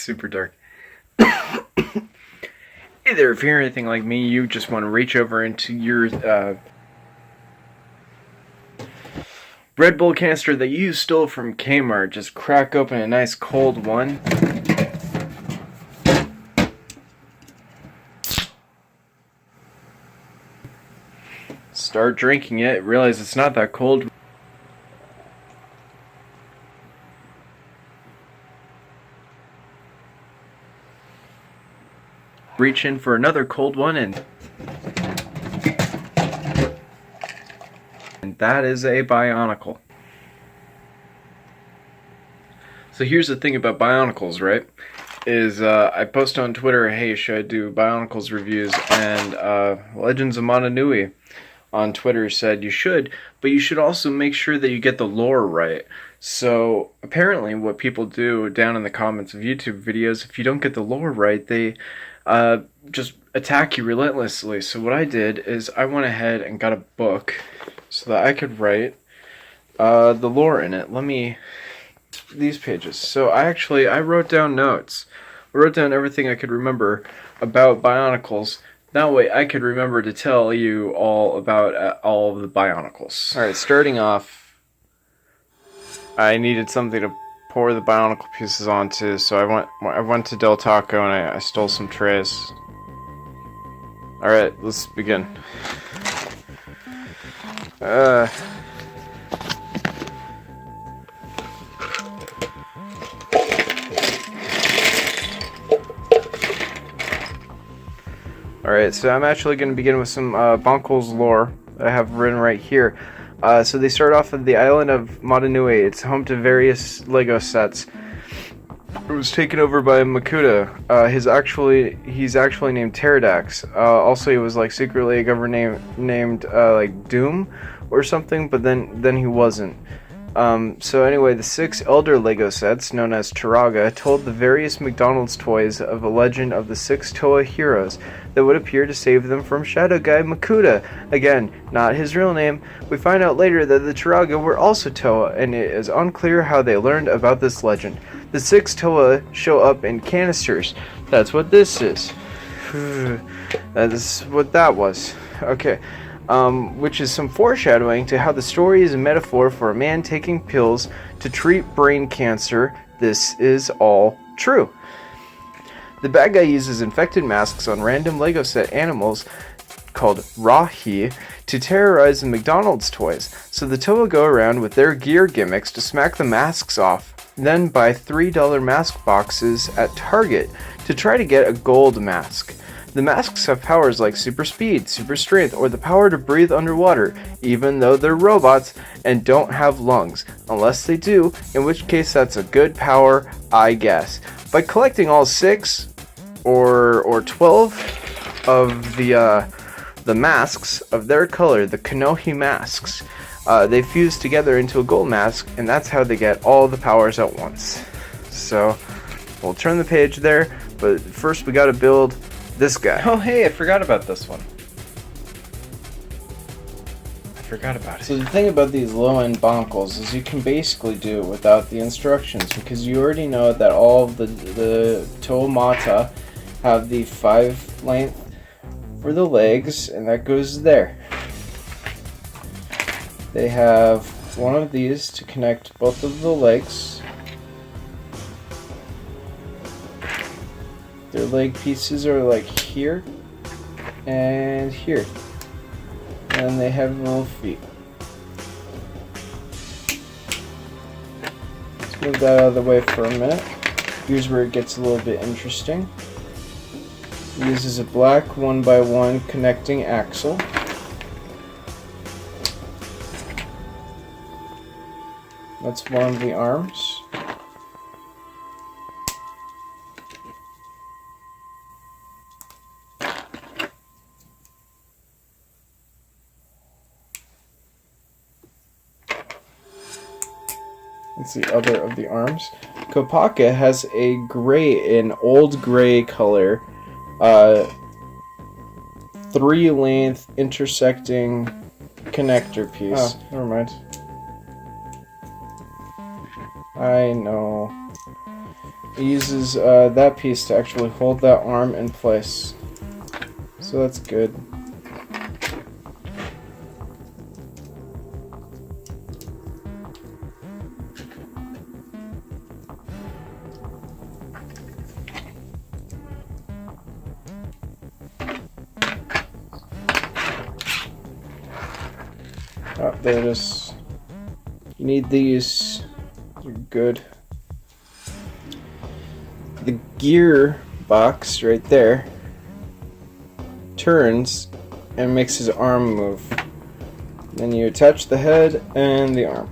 super dark. Hey there, if you're anything like me, you just want to reach over into your Red Bull canister that you stole from Kmart, just crack open a nice cold one. Start drinking it, realize it's not that cold. Reach in for another cold one, and that is a Bionicle. So here's the thing about Bionicles, right? Is I post on Twitter, hey, should I do Bionicles reviews? And Legends of Mata Nui on Twitter said you should, but you should also make sure that you get the lore right. So apparently what people do down in the comments of YouTube videos, if you don't get the lore right, they just attack you relentlessly. So what I did is I went ahead and got a book so that I could write the lore in it. These pages. So I wrote down notes. I wrote down everything I could remember about Bionicles. That way I could remember to tell you all about all of the Bionicles. Alright, starting off, I needed something to pour the Bionicle pieces onto, so I went to Del Taco and I stole some trays. Alright, let's begin. Alright, so I'm actually going to begin with some Bonkle's lore I have written right here. So they start off at the island of Mata Nui. It's home to various Lego sets. It was taken over by Makuta. He's actually named Pterodax. Also, he was like secretly a governor named like Doom or something, but then he wasn't. So anyway, the 6 elder Lego sets, known as Turaga, told the various McDonald's toys of a legend of the 6 Toa heroes that would appear to save them from Shadow Guy Makuta. Again, not his real name. We find out later that the Turaga were also Toa, and it is unclear how they learned about this legend. The 6 Toa show up in canisters. That's what this is. That is what that was. Okay. Which is some foreshadowing to how the story is a metaphor for a man taking pills to treat brain cancer. This is all true. The bad guy uses infected masks on random Lego set animals called Rahi to terrorize the McDonald's toys, so the Toa go around with their gear gimmicks to smack the masks off, then buy $3 mask boxes at Target to try to get a gold mask. The masks have powers like super speed, super strength, or the power to breathe underwater, even though they're robots and don't have lungs. Unless they do, in which case that's a good power, I guess. By collecting all 6 or 12 of the masks of their color, the Kanohi masks, they fuse together into a gold mask, and that's how they get all the powers at once. So we'll turn the page there, but first we gotta build this guy. Oh hey, I forgot about this one. I forgot about it. So the thing about these low-end Bonkles is you can basically do it without the instructions, because you already know that all of the Toa Mata have the 5 length for the legs, and that goes there. They have one of these to connect both of the legs. Their leg pieces are like here and here. And they have little feet. Let's move that out of the way for a minute. Here's where it gets a little bit interesting. It uses a black 1x1 connecting axle. That's one of the arms. That's the other of the arms. Kopaka has a gray, an old gray color, 3-length intersecting connector piece. Oh, never mind. I know. It uses that piece to actually hold that arm in place. So that's good. Oh, there it is. You need these. You're good. The gear box right there turns and makes his arm move. Then you attach the head and the arm.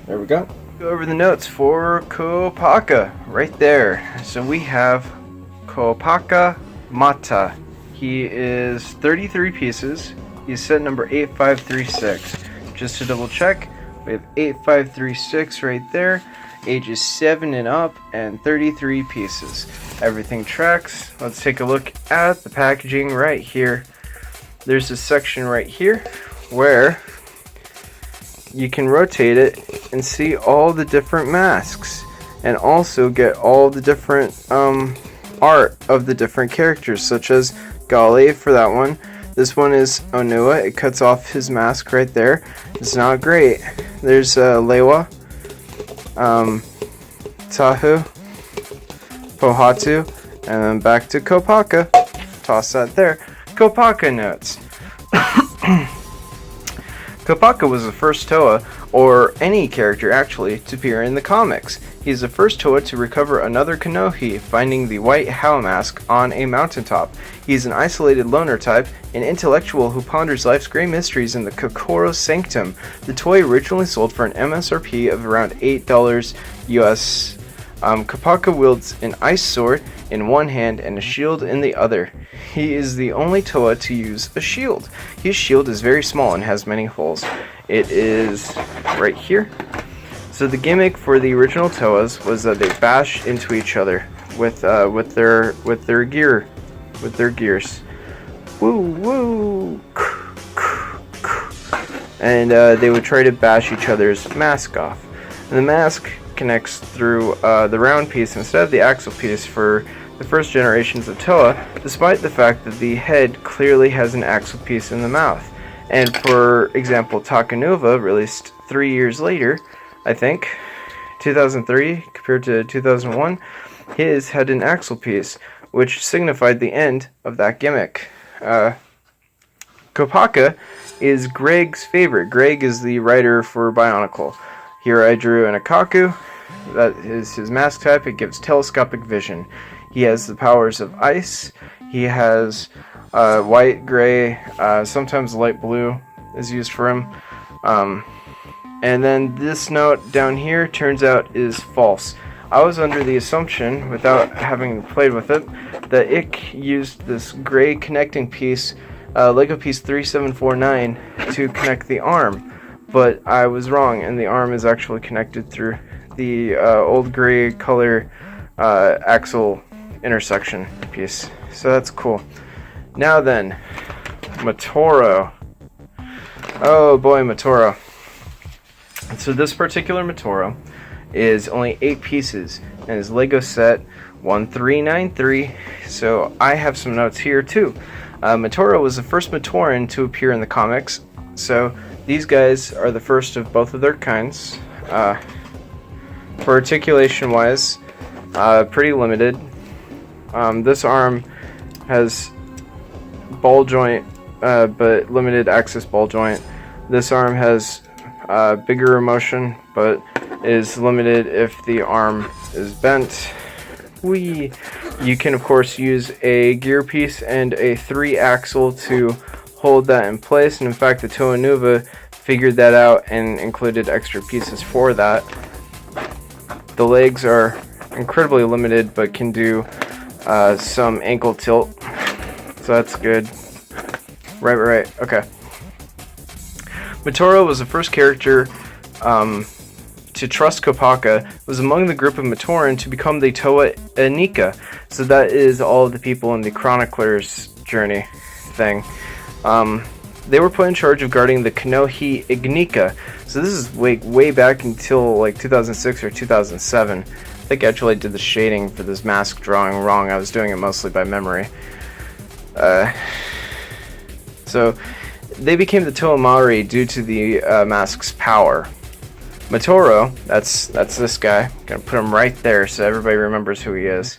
There we go. Go over the notes for Kopaka right there. So we have Kopaka Mata. He is 33 pieces. He's set number 8536. Just to double check, we have 8536 right there. Ages 7 and up, and 33 pieces. Everything tracks. Let's take a look at the packaging right here. There's a section right here where you can rotate it and see all the different masks, and also get all the different art of the different characters, such as Gale for that one. This one is Onua. It cuts off his mask right there. It's not great. There's Lewa, Tahu, Pohatu, and then back to Kopaka. Toss that there. Kopaka notes. Kopaka was the first Toa, or any character actually, to appear in the comics. He is the first Toa to recover another Kanohi, finding the white Hao mask on a mountaintop. He is an isolated loner type, an intellectual who ponders life's great mysteries in the Kokoro Sanctum. The toy originally sold for an MSRP of around $8 US. Kopaka wields an ice sword in one hand and a shield in the other. He is the only Toa to use a shield. His shield is very small and has many holes. It is right here. So the gimmick for the original Toas was that they bash into each other with their gears. Woo woo. And they would try to bash each other's mask off. And the mask connects through the round piece instead of the axle piece for the first generations of Toa, despite the fact that the head clearly has an axle piece in the mouth. And for example, Takanova, released 3 years later, I think, 2003 compared to 2001, his had an axle piece, which signified the end of that gimmick. Kopaka is Greg's favorite. Greg is the writer for Bionicle. Here I drew an Akaku. That is his mask type. It gives telescopic vision. He has the powers of ice. He has white, gray, sometimes light blue is used for him. And then this note down here turns out is false. I was under the assumption, without having played with it, that it used this gray connecting piece, Lego piece 3749, to connect the arm. But I was wrong, and the arm is actually connected through the old gray color axle intersection piece. So that's cool. Now then, Matoro. Oh boy, Matoro. So this particular Matoro is only 8 pieces and is Lego set 1393. So I have some notes here too. Matoro was the first Matoran to appear in the comics. So these guys are the first of both of their kinds. For articulation wise, pretty limited. This arm has ball joint, but limited access ball joint. This arm has bigger motion, but is limited if the arm is bent. You can of course use a gear piece and a 3-axle to hold that in place, and in fact the Toa Nuva figured that out and included extra pieces for that. The legs are incredibly limited, but can do some ankle tilt, so that's good. Right, okay. Matoro was the first character to trust Kopaka, was among the group of Matoran to become the Toa Anika. So that is all of the people in the Chronicler's journey thing. They were put in charge of guarding the Kanohi Ignika. So this is way back until like 2006 or 2007. I think actually I did the shading for this mask drawing wrong. I was doing it mostly by memory. So they became the Toomari due to the mask's power. Matoro, that's this guy. I'm gonna put him right there so everybody remembers who he is,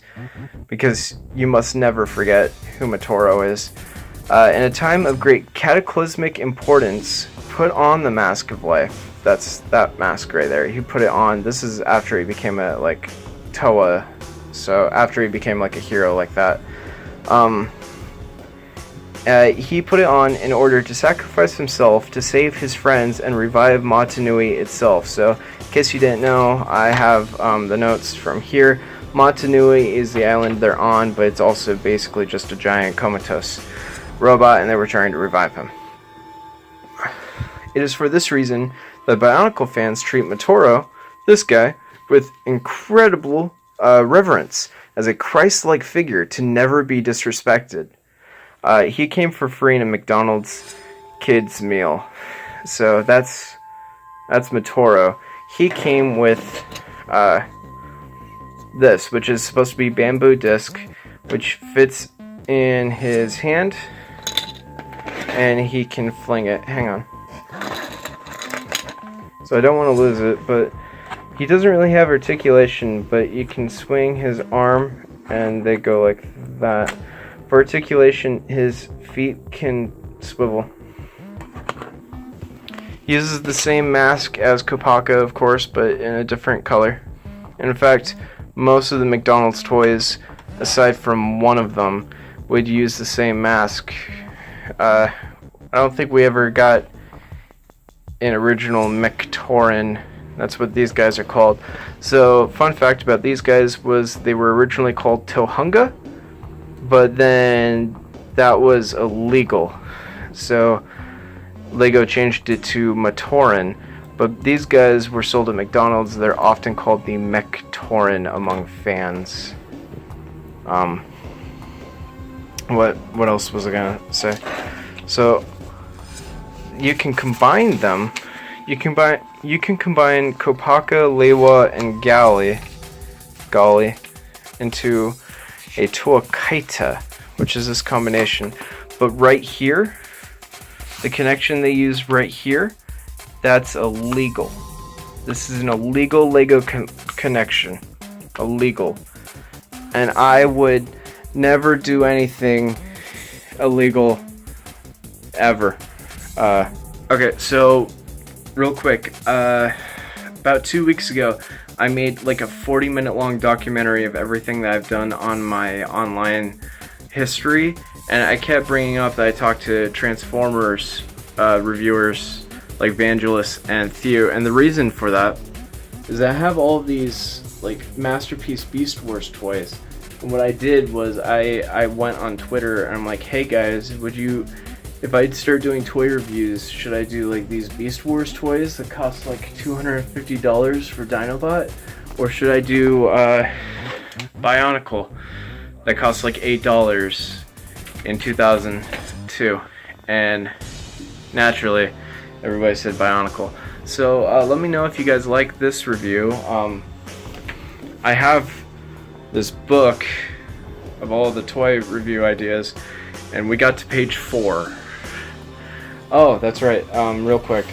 because you must never forget who Matoro is. In a time of great cataclysmic importance, put on the Mask of Life. That's that mask right there. He put it on. This is after he became a like Toa, so after he became like a hero like that. He put it on in order to sacrifice himself to save his friends and revive Mata Nui itself. So, in case you didn't know, I have the notes from here. Mata Nui is the island they're on, but it's also basically just a giant comatose robot, and they were trying to revive him. It is for this reason that Bionicle fans treat Matoro, this guy, with incredible reverence, as a Christ-like figure to never be disrespected. He came for free in a McDonald's kids meal. So that's Matoro. He came with this, which is supposed to be bamboo disc, which fits in his hand, and he can fling it. Hang on. So I don't want to lose it, but he doesn't really have articulation, but you can swing his arm and they go like that. For articulation, his feet can swivel. He uses the same mask as Kopaka, of course, but in a different color. In fact, most of the McDonald's toys, aside from one of them, would use the same mask. I don't think we ever got an original Mectorin. That's what these guys are called. So, fun fact about these guys was they were originally called Tohunga, but then that was illegal. So, Lego changed it to Matorin. But these guys were sold at McDonald's. They're often called the Mectorin among fans. What else was I gonna say? So you can combine them. You can combine Kopaka, Lewa, and Gali into a Tuakaita, which is this combination. But right here, the connection they use right here, that's illegal. This is an illegal Lego connection. Illegal. And I would never do anything illegal ever. Okay, so real quick, about 2 weeks ago, I made like a 40-minute long documentary of everything that I've done on my online history, and I kept bringing up that I talked to Transformers reviewers like Vangelis and Theo, and the reason for that is I have all of these like Masterpiece Beast Wars toys. And what I did was I went on Twitter and I'm like, hey guys, if I start doing toy reviews, should I do like these Beast Wars toys that cost like $250 for Dinobot? Or should I do Bionicle that costs like $8 in 2002? And naturally, everybody said Bionicle. So let me know if you guys like this review. I have this book of all the toy review ideas, and we got to page 4. Oh, that's right. Real quick.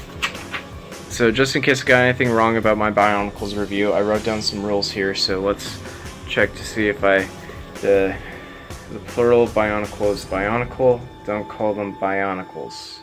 So just in case I got anything wrong about my Bionicles review, I wrote down some rules here. So let's check to see if the plural of Bionicle is Bionicle. Don't call them Bionicles.